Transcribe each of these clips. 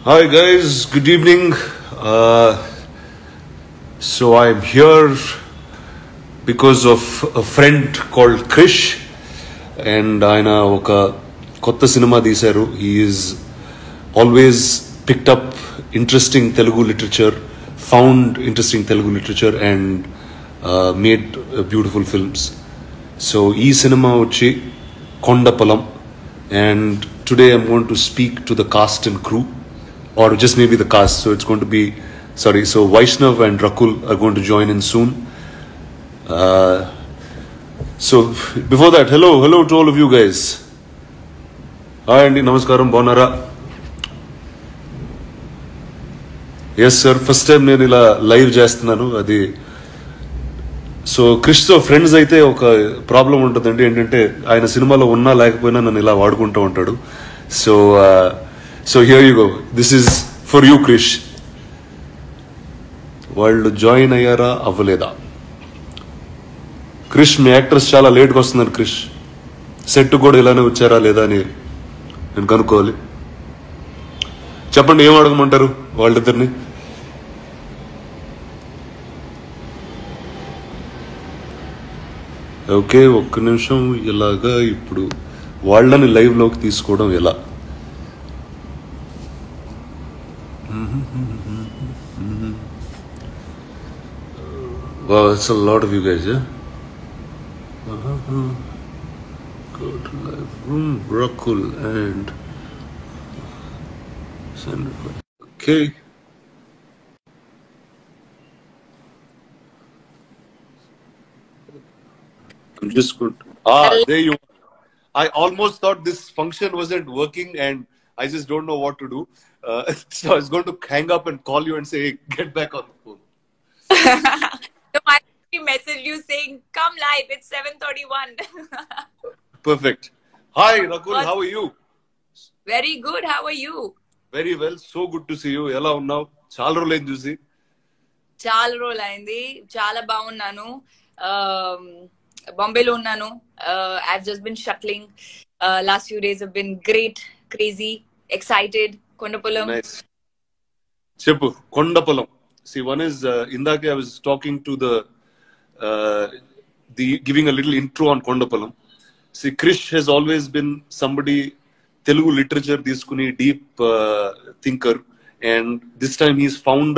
Hi guys, good evening. Uh, so I'm here because of a friend called Krish, and ఆయన ఒక కొత్త cinema తీశారు. He is always picked up interesting Telugu literature, found interesting Telugu literature, and made beautiful films. So ఈ cinema వచ్చి Kondapolam, and today I'm going to speak to the cast and crew, or just maybe the cast. So it's going to be, so Vaishnav and Rakul are going to join in soon. So before that, hello to all of you guys. Hi Andy, namaskaram, bonara. Yes sir, first time నేను ఇలా live చేస్తున్నాను. అది so క్రిష్తో friends అయితే ఒక problem ఉంటుందండి. ఏంటంటే ఆయన సినిమాలో ఉన్నా లేకపోయినా నన్ను ఇలా వాడుకుంటూ ఉంటాడు. So so here you go, this is for you Krish. వాళ్ళు జాయిన్ అయ్యారా అవ్వలేదా? క్రిష్, మీ యాక్టర్స్ చాలా లేట్గా వస్తున్నారు. క్రిష్ సెట్ కూడా ఇలానే వచ్చారా లేదా అని నేను కనుక్కోవాలి. చెప్పండి, ఏం అడగమంటారు వాళ్ళిద్దరిని? ఓకే, ఒక్క నిమిషం. ఇలాగా ఇప్పుడు వాళ్ళని లైవ్లోకి తీసుకోవడం ఎలా? Wow, that's a lot of you guys, yeah? Go to live room, Rakul and Sandra. Okay. I'm just good. There you are. I almost thought this function wasn't working and I just don't know what to do. So I was going to hang up and call you and say, hey, get back on the phone. So I messaged you saying, come live, it's 7:31. Perfect. Hi, Rakul, how are you? Very good, how are you? Very well, so good to see you. Ela unnav? Chaala రోజులైంది చూసి. చాలా రోజులైంది, చాలా బాగున్నాను. బాంబేలో ఉన్నాను. I've just been shuttling. Last few days have been great, crazy, excited. Kondapolam. Nice. Cheppu, Kondapolam. See, one is, indake I was talking to the giving a little intro on Kondapolam. See, Krish has always been somebody, Telugu literature తీసుకుని deep thinker, and this time he's found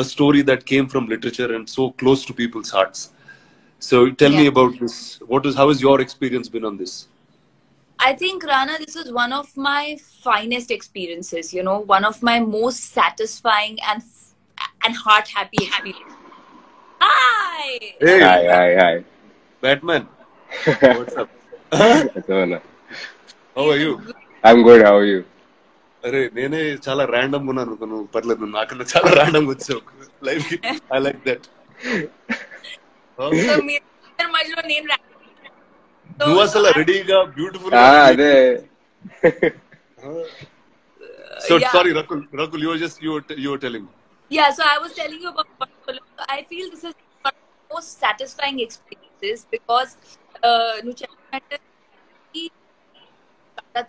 a story that came from literature and so close to people's hearts. So tell me about this. How has your experience been on this? I think, Rana, this is one of my finest experiences, you know, one of my most satisfying and heart happy experiences. Hi! Hey! Hi. Batman. What's up? How are you? I'm good, how are you? అరే, నేనే చాలా random ఉన్నాను. నువ్వు పర్లేదు, నాకన్నా చాలా random వచ్చావు life కి. I like that. నువ్వు అసలు రెడీగా బ్యూటిఫుల్. అదే. So sorry, Rakul, you were telling me. Yeah, so I was telling you about Kondapolam. I feel this is one of the most satisfying experiences because నువ్వు చెప్పినట్టు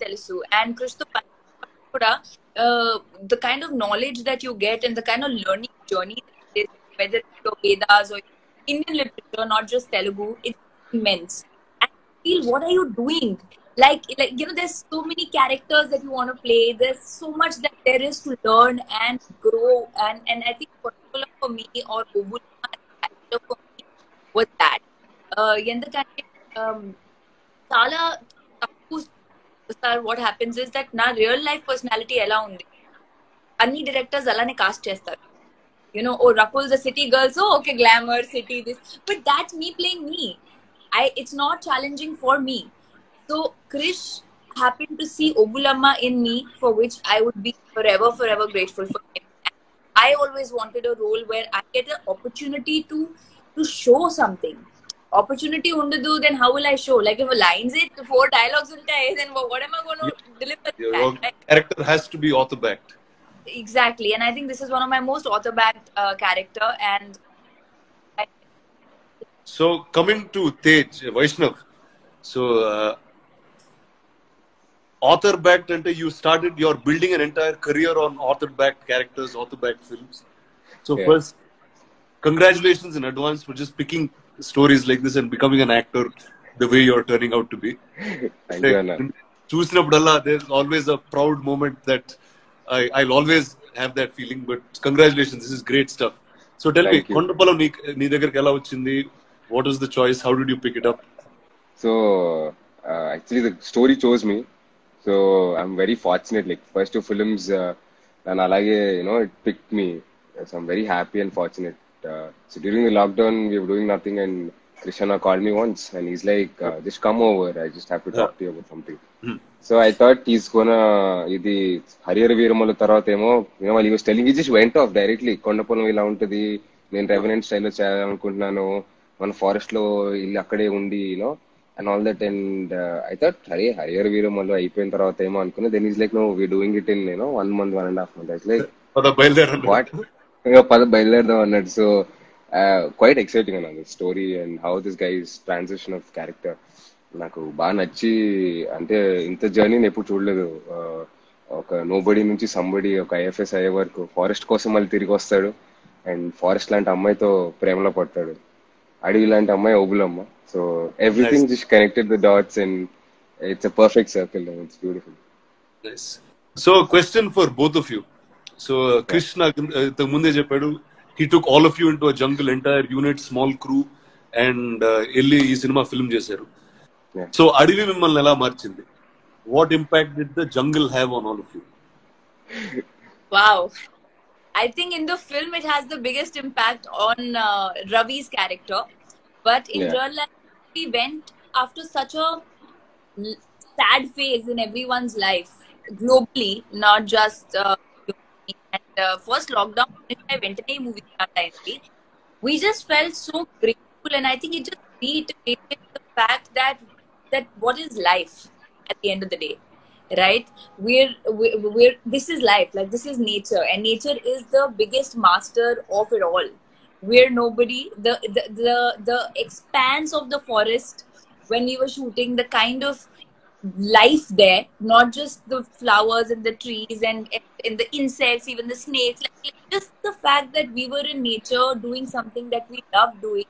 తెలుసు, and Krishto kuda the kind of knowledge that you get and the kind of learning journey that is, whether it's your Vedas or Indian literature, not just Telugu, it's immense. And I feel, what are you doing? Like you know, there's so many characters that you want to play. There's so much that there is to learn and grow. And I think particular for me, or character for me, was that. Endukante చాలా తక్కువ. What happens is that నా real life personality ఎలా ఉంది, అన్ని directors అలానే cost చేస్తారు. You know, oh, Rakul's a city girl, so okay, glamour, city, this. But that's me playing me. It's not challenging for me. So Krish happened to see Ogulamma in me, for which I would be forever grateful for him. And I always wanted a role where I get an opportunity to show something. Opportunity undadu, then how will I show? Like, if a lines it 4 dialogues untai, then what am I going to deliver? Your character has to be author backed. Exactly, and I think this is one of my most author backed character. And so coming to Tej, Vaishnav, so author backed ante you started you're building an entire career on author backed characters, author backed films. So Yeah. first, congratulations in advance for just picking stories like this and becoming an actor the way you're turning out to be. Thank you, Anna. చూసినప్పుడల్లా there's always a proud moment that I'll always have that feeling. But congratulations, this is great stuff. So tell me, Thank you. Kondapolam నీ దగ్గరికి ఎలా వచ్చింది? What was the choice? How did you pick it up? So actually, the story chose me. So I'm very fortunate. Like first two films, and alage, it picked me. So I'm very happy and fortunate. So during the lockdown, we were doing nothing, and Krishna called me once, and he's like, "Just come over. I just have to talk to you about something." So I thought he's gonna ఇది హరిహర వీరమల తర్వాత ఏమో he was telling, he just went off directly. Kondapolam ఇలా ఉంటది, నేను revenant స్టైల్లో చేయాలనుకుంటున్నాను, మన forest లో ఇల్లు అక్కడే ఉండి and all that. And I thought Harihara Veera Mallu అయిపోయిన తర్వాత ఏమో అనుకున్నా. Then he's like, no, we're doing it in 1 month, 1.5 months. I was like, what? పద బయలుదేరదాం అన్నాడు. సో క్వైట్ ఎక్సైటింగ్ అన్నది story and how this guys transition of character నాకు బాగా నచ్చి. అంటే ఇంత జర్నీని ఎప్పుడు చూడలేదు. ఒక నోబడి నుంచి సంబడి, ఒక ఐఎఫ్ఎస్ అయ్యే వరకు ఫారెస్ట్ కోసం మళ్ళీ తిరిగి వస్తాడు, అండ్ ఫారెస్ట్ లాంటి అమ్మాయితో ప్రేమలో పడతాడు, అడవి లాంటి అమ్మాయి Obulamma. So everything just connected the dots and it's a perfect circle and it's beautiful. So question for both of you. So Krish నాకు ఇంతకు ముందే చెప్పాడు, he took all of you into a jungle, entire unit, small crew, and వెళ్ళి ఈ cinema film చేశారు. So అడవి మిమ్మల్ని ఎలా మార్చింది? What impact did the jungle have on all of you? Wow. I think in the film it has the biggest impact on Ravi's character. But in real life, we went after such a sad phase in everyone's life, globally, not just and first lockdown, I went to a movie that we just felt so grateful, and I think it just reiterated the fact that what is life at the end of the day, right? We're this is life, like this is nature, and nature is the biggest master of it all. We're nobody. The expanse of the forest when we were shooting, the kind of life there, not just the flowers and the trees and the insects, even the snakes, like just the fact that we were in nature doing something that we love doing,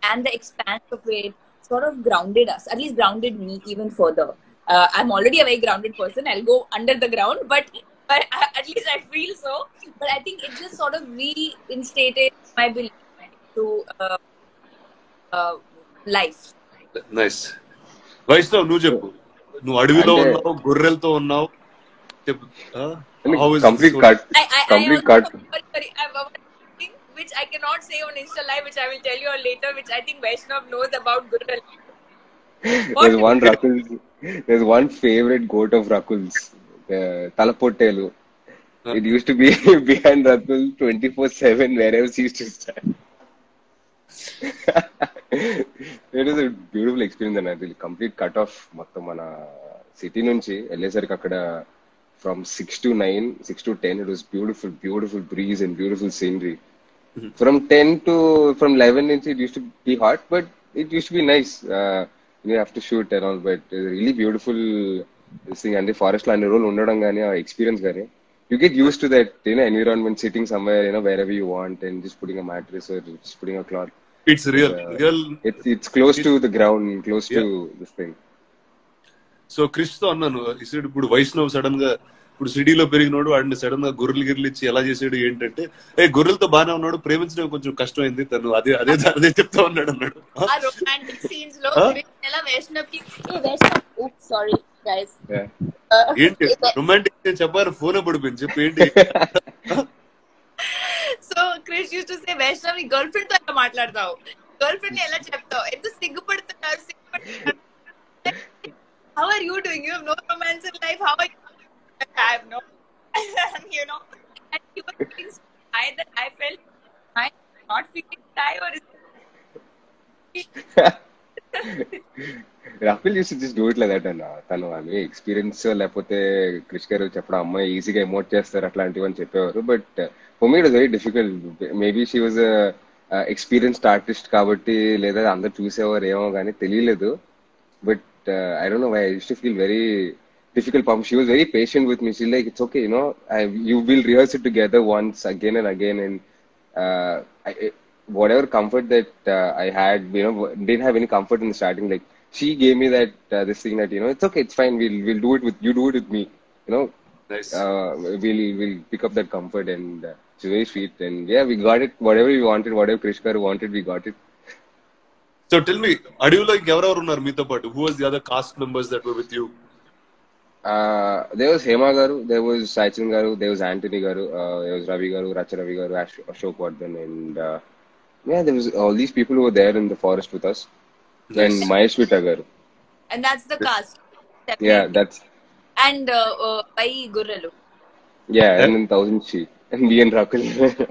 and the expanse of it sort of grounded us, at least grounded me even further. I'm already a very grounded person. I'll go under the ground, but at least I feel so. But I think it just sort of reinstated my belief to life. Nice. Vaishnav, నువ్వు చెప్పు. నువ్వు అడవిలో ఉన్నావు, గొర్రెలతో ఉన్నావు. Complete cut. Which I cannot say on Insta Live, which I will tell you all later, which I think Vaishnav knows about Gurral. There's one favorite goat of Rakul's, Talapottelu. It used to be behind Rakul 24/7 wherever he used to stand. It is a beautiful experience and అది complete cut off. మొత్తం మన city నుంచి వెళ్ళేసరికి అక్కడ from 6 to 9, 6 to 10, it was beautiful breeze and beautiful scenery. From 11 నుంచి it used to be hot, but it used to be nice. You have to shoot and all, but it's really beautiful this thing. And the forest లో అన్ని రోజులు ఉండడం కానీ ఆ experience కానీ, you get used to that environment, sitting somewhere wherever you want and just putting a mattress or just putting a cloth. It's real. It's close to the ground, close to this thing. So Krish తో అన్నాను, ఇప్పుడు Vaishnav sudden గా ఇప్పుడు సిటీలో పెరిగినోడు, వాడిని sudden గా గొర్రెలు గిర్రెలు ఇచ్చి ఎలా చేసాడు ఏంటంటే, గొర్రెలతో బాగానే ఉన్నాడు, ప్రేమించడం కొంచెం కష్టమైంది, తను అదే చెప్తా ఉన్నాడు అన్నాడు. ఏంటి రొమాంటిక్ చెప్పారు, ఫోన్ పడిపోయింది, చెప్పు ఏంటి? So Krish used to say, Vaishnav నీ గర్ల్ ఫ్రెండ్ తో ఎలా మాట్లాడతావు, గర్ల్ ఫ్రెండ్ ని ఎలా చెప్తావు, ఎంత సిగ్గుపడుతున్నారు. How are you doing? You have no romance in life. How are you? I have no. And he was feeling so shy that I felt, I'm not feeling shy, or is Rakul used to just do it like that. అన్న తను అవి experience లేకపోతే క్రిష్ గారు చెప్పడం అమ్మాయి ఈజీగా emote చేస్తారు అట్లాంటివి అని చెప్పేవారు. But for me it was very difficult. Maybe she was experienced artist కాబట్టి, లేదా అందరు చూసేవారు ఏమో కానీ తెలియలేదు. But I don't know why I used to feel very difficult part. She was very patient with me. She's like, it's okay, you will rehearse it together once again and again. And whatever comfort that I had, didn't have any comfort in the starting. Like she gave me that this thing that it's okay, it's fine. We'll do it with you. Do it with me. You know, Nice. we'll pick up that comfort, and she's very sweet. And yeah, we got it. Whatever we wanted, whatever Krishkar wanted, we got it. So tell me, అడవిలో ఎవరెవరు ఉన్నారు మీతో పాటు? Who was the other cast members that were with you? There was Hema Garu, there was Sachin Garu, there was Anthony Garu, there was Ravi Garu, Racha Ravi Garu, Ashok Vardhan, and yeah, there was all these people who were there in the forest with us. And Nice. Mahesh Vita Garu. And that's the cast. Yeah, Separately. And by Gurralu. yeah, and And then Thousand Sheep. And me and Rakul.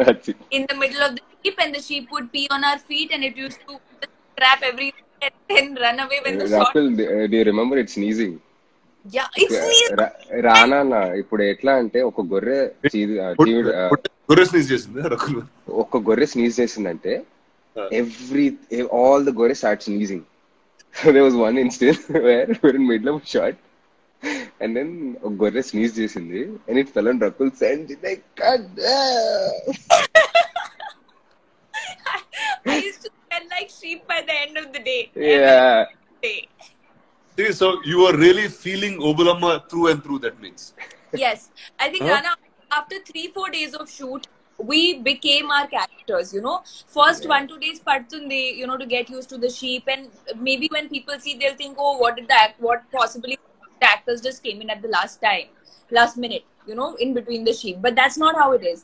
That's it. In the middle of the sheep, and the sheep would pee on our feet, and it used to crap everywhere and then run away when the shot. Rakul, do you remember it sneezing? Yeah, it's sneezing. రానా ఇప్పుడు ఎట్లా అంటే ఒక గొర్రె గొర్రె sneeze చేసింది రకులు. ఒక గొర్రె sneeze చేసిందంటే all the gore start sneezing. So there was one instance where we're in middle of a shot, and then a gore sneeze chesindi, and it fell on Rakul's and he's like, God damn. I used to smell like sheep by the end of the day. Yeah. Every day. See, so you are really feeling Obulamma through and through, that means. Yes, I think Huh? Rana, after 3-4 days of shoot, we became our characters. First 1-2 days padtundi, to get used to the sheep, and maybe when people see, they'll think, oh, what possibly the actors just came in at the last minute, in between the sheep. But that's not how it is.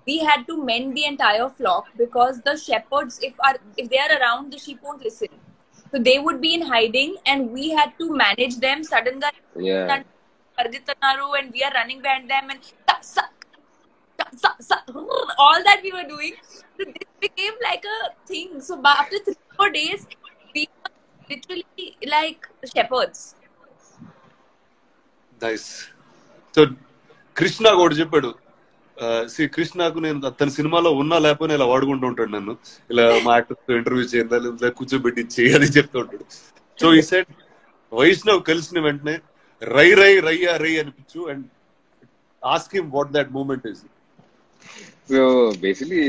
We had to mend the entire flock because the shepherds, if they are around, the sheep won't listen. So they would be in hiding, and we had to manage them. Suddenly, Yeah. and we are running behind them, and all that we were doing. So this became like a thing. So after 3-4 days, we were literally like shepherds. Nice. So Krishna కూడా చెప్పాడు, కృష్ణకు నేను తన సినిమాలో ఉన్నా లేకపోయినా ఇలా వాడుకుంటూ ఉంటాడు నన్ను, ఇలా మా యాక్టర్తో ఇంటర్వ్యూ చేయాలి, లేదా కూర్చోబెట్టి చేయాలి చెప్తూ ఉంటాడు. సో ఈ సెట్ వైష్ణవ్ కలిసిన వెంటనే రై రై రయ్యా రై అనిపించు, and ask him what that moment is. So basically,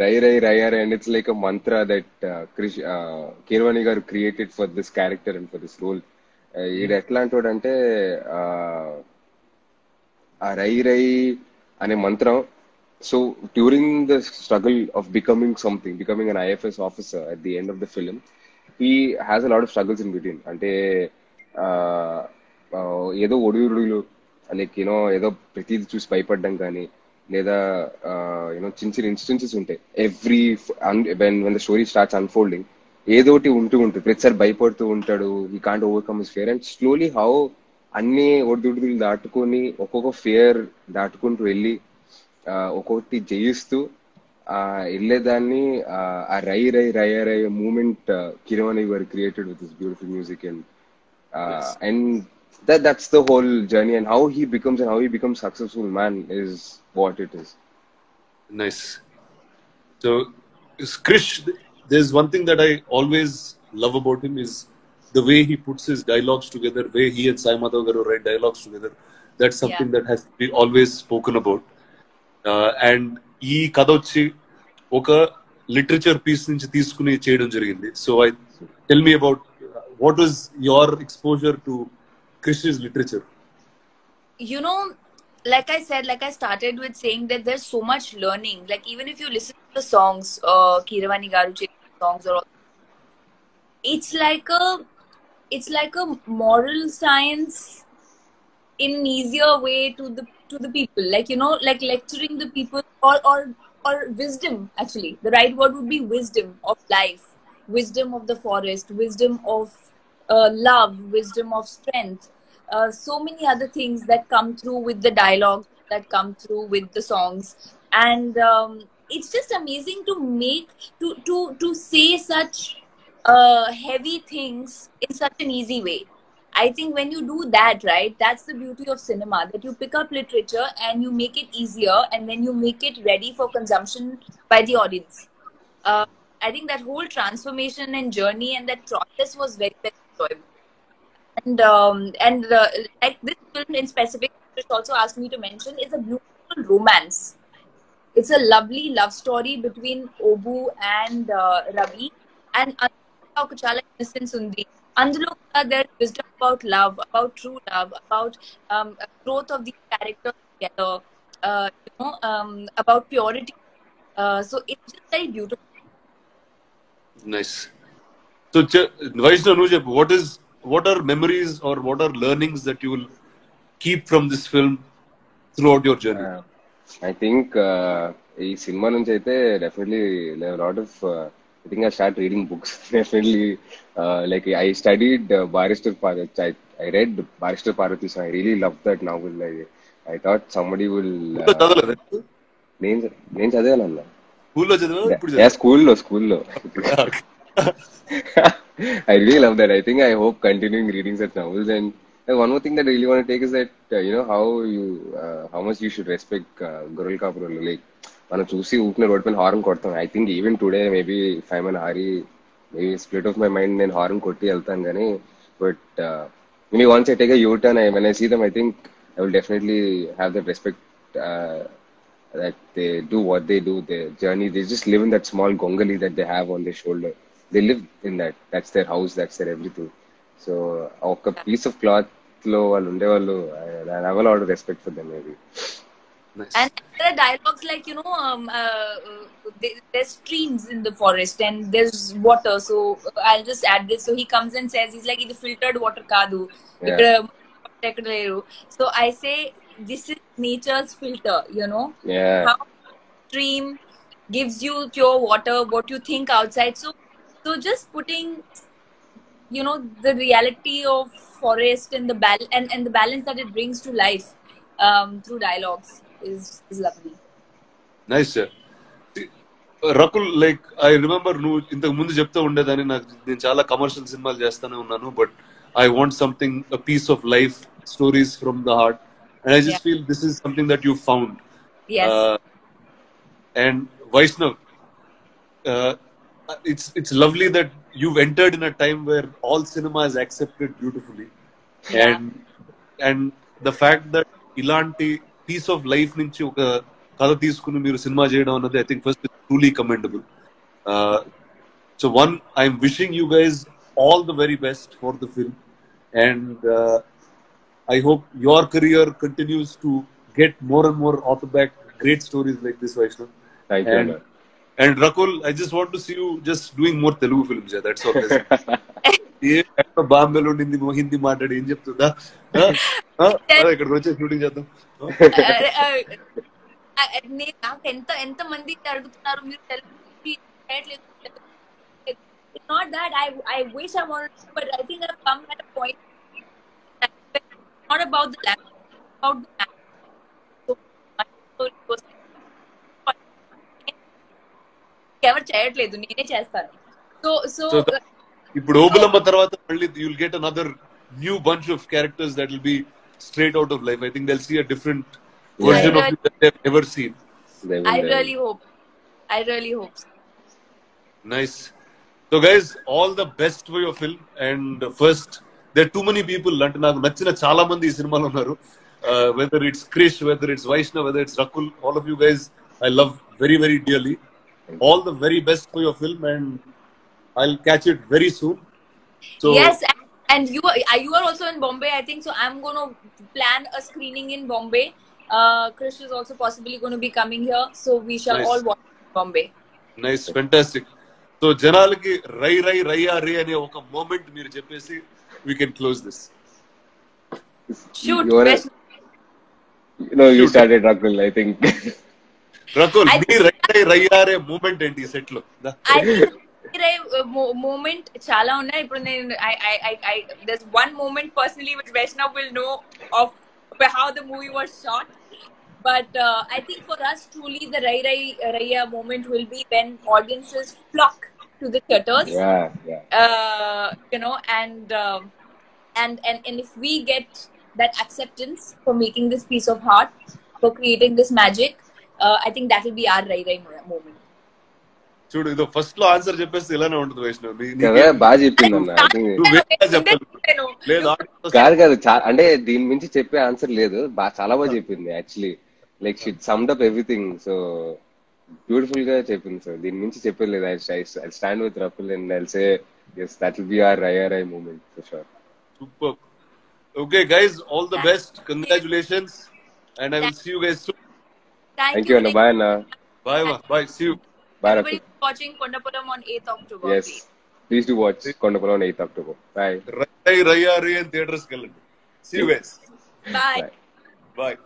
Rai Rai Raya, and it's like a mantra that Keeravani garu created for this character and for this role. ఇది ఎట్లా అంటాడంటే ఆ రై రై అనే మంత్రం. So during the struggle of becoming an IFS officer at the end of the film, he has a lot of struggles in between. అంటే ఏదో ఒడిదుడుగులు, like ఏదో ప్రతిదీ చూసి భయపడడం కానీ, లేదా చిన్న చిన్న ఇన్స్టెన్సెస్ ఉంటాయి. When the story starts unfolding, ఏదోటి ఉంటుంది. ప్రతిసారి భయపడుతూ ఉంటాడు, ఈ can't overcome his fear. And slowly how అన్ని ఒడిదుడుగులు దాటుకొని ఒక్కొక్క ఫియర్ దాటుకుంటూ వెళ్ళి ఒక్కొక్కటి జయిస్తూ వెళ్ళేదాన్ని ఆ రై రై రయ రయ మూమెంట్ కిరవాణి గారు created with this beautiful music. And that's the whole journey, and how he becomes successful man is what it is. Nice. So Krish, there's one thing that I always love about him is the way he puts his dialogues together, way he and Sai Madhav garu write dialogues together. That's something that has to be always spoken about. And ee katha vachi oka literature piece nunchi teeskuni cheyadam jarigindi. So tell me about what was your exposure to Krish's literature? Like I said, like I started with saying that there's so much learning. Like even if you listen to the songs, Keeravani garu songs, or it's like a moral science in an easier way to the people. Like like lecturing the people, or wisdom. Actually, the right word would be wisdom of life, wisdom of the forest, wisdom of love, wisdom of strength. So many other things that come through with the dialogue, that come through with the songs, and it's just amazing to make to say such heavy things in such an easy way. I think when you do that, right, that's the beauty of cinema, that you pick up literature and you make it easier, and then you make it ready for consumption by the audience. I think that whole transformation and journey and that process was very, very enjoyable. And like this film in specific, which also asked me to mention, is a beautiful romance. It's a lovely love story between Obu and Ravi, and అందులో ఒక చాలా innocence ఉంది. అందులో కూడా there's wisdom about love, about true love, about growth of these characters together, about purity. So it's just very beautiful. Nice. So, Vaishnav, what are memories or what are learnings that you will keep from this film throughout your journey? I think ఈ cinema నుంచి అయితే definitely lot of I think I start reading books. Definitely, like I studied Barrister Parvati. I read Barrister Parvati, so I really loved that novel. I thought somebody will. నేను చదివాను. స్కూల్లో చదివా? స్కూల్లో. I really love that. I think I hope continuing reading such novels. And one more thing that I really want to take is that how much you should respect Gurul Kapurul. Like మనం చూసి ఊపిన road పైన horn కొడతాం. I think even today maybe if I'm an hurry maybe split of my mind నేను horn కొట్టి వెళ్తాను కానీ but maybe once I take a U-turn, when I see them, I think I will definitely have that respect that they do what they do, their journey. They just live in that small gongali that they have on their shoulder. They live in that. That's their house. That's their everything. So, a piece of cloth lo vallu unde vallu, I have a lot of respect for them, maybe. Nice. And there are dialogues like, there's streams in the forest and there's water. So I'll just add this. So he comes and says, he's like, it's filtered water kadu. So I say, this is nature's filter, Yeah. How stream gives you pure water, what you think outside. So just putting, the reality of forest and the and the balance that it brings to life through dialogues is lovely. Nice, sir. Rakul, like I remember నువ్వు ఇంతకు ముందు చెప్తూ ఉండేదాన్ని, నేను చాలా commercial సినిమాలు చేస్తానే ఉన్నాను, but I want something, a piece of life, stories from the heart, and I just feel this is something that you found. Yes. And Vaishnav, it's lovely that you've entered in a time where all cinema is accepted beautifully, and the fact that ఇలాంటి piece of life నుంచి ఒక కథ తీసుకుని మీరు cinema చేయడం అన్నది I think first truly commendable. So one, I'm wishing you guys all the very best for the film, and I hope your career continues to get more and more author-backed great stories like this, Vaishnav. Thank you. And Rakul, I just want to see you just doing more Telugu films. Yeah, that's all. బాంబేలో హిందీ మాట్లాడి ఏం చెప్తుందా, ఇక్కడికి వచ్చే shooting చేద్దాం. నాకు ఎంత మంది అడుగుతున్నారు మీరు Telugu. It's not that I wish I wanted to, but I think I've come at a point that it's not about the language, it's about the language. ఎవరు చేయట్లేదు, నేనే చేస్తాను. సో ఇప్పుడు ఓబులమ్మ తర్వాత మళ్ళీ you'll get another new bunch of characters that will be straight out of life. I think they'll see a different version of you that they've ever seen. I really hope so. Nice. So guys, all the best for your film. And first, there are too many people అంటే నాకు నచ్చిన చాలా మంది ఈ సినిమాలో ఉన్నారు. Whether it's Krish, whether it's Vaishnav, whether it's Rakul, all of you guys I love very, very dearly. All the very best for your film, and I'll catch it very soon. So yes, and you are also in Bombay, I think. So I'm going to plan a screening in Bombay. Krish is also possibly going to be coming here, so we shall all watch Bombay. Nice, fantastic. So జనాలకి రై రై రయ్యా రే అనే ఒక moment మీరు చెప్పేసి we can close this. Shoot. You started, Rakul, I think. Rakul, నీ రై రై రయ్యా రే మూమెంట్ ఏంటి సెట్ లో? I think moment చాలా ఉన్నాయి. ఇప్పుడు నేను there's one moment personally which Vaishnav will know of how the movie was shot. But I think for us, truly, the Rai Rai Raiya moment will be when audiences flock to the theaters. And if we get that acceptance for making this piece of art, for creating this magic, I think that will be our Rai Rai moment. చూడు ఇదో first లో answer చెప్పేస్తే ఇలానే ఉంటుంది వైష్ణవ్. కదా బాగా చెప్పింది అన్న. నువ్వు వేరేగా చెప్పాలి. లేదు కాదు అంటే దీని మించి చెప్పే ఆన్సర్ లేదు. చాలా బాగా చెప్పింది actually. Like she summed up everything. So beautiful గా చెప్పింది సార్. దీని మించి చెప్పేది లేదు. I stand with Rakul and I'll say yes, that will be our IRI moment for sure. Super. Okay guys, all the best. Congratulations. And I will see you guys soon. Thank you Anna. Bye Anna. Bye ma. Bye. See you. Bye. Everybody watching Kondapuram on 8th October. Yes. Please do watch Kondapuram on 8th October. Bye. Raya in theaters. See you guys. Bye. Bye. Bye.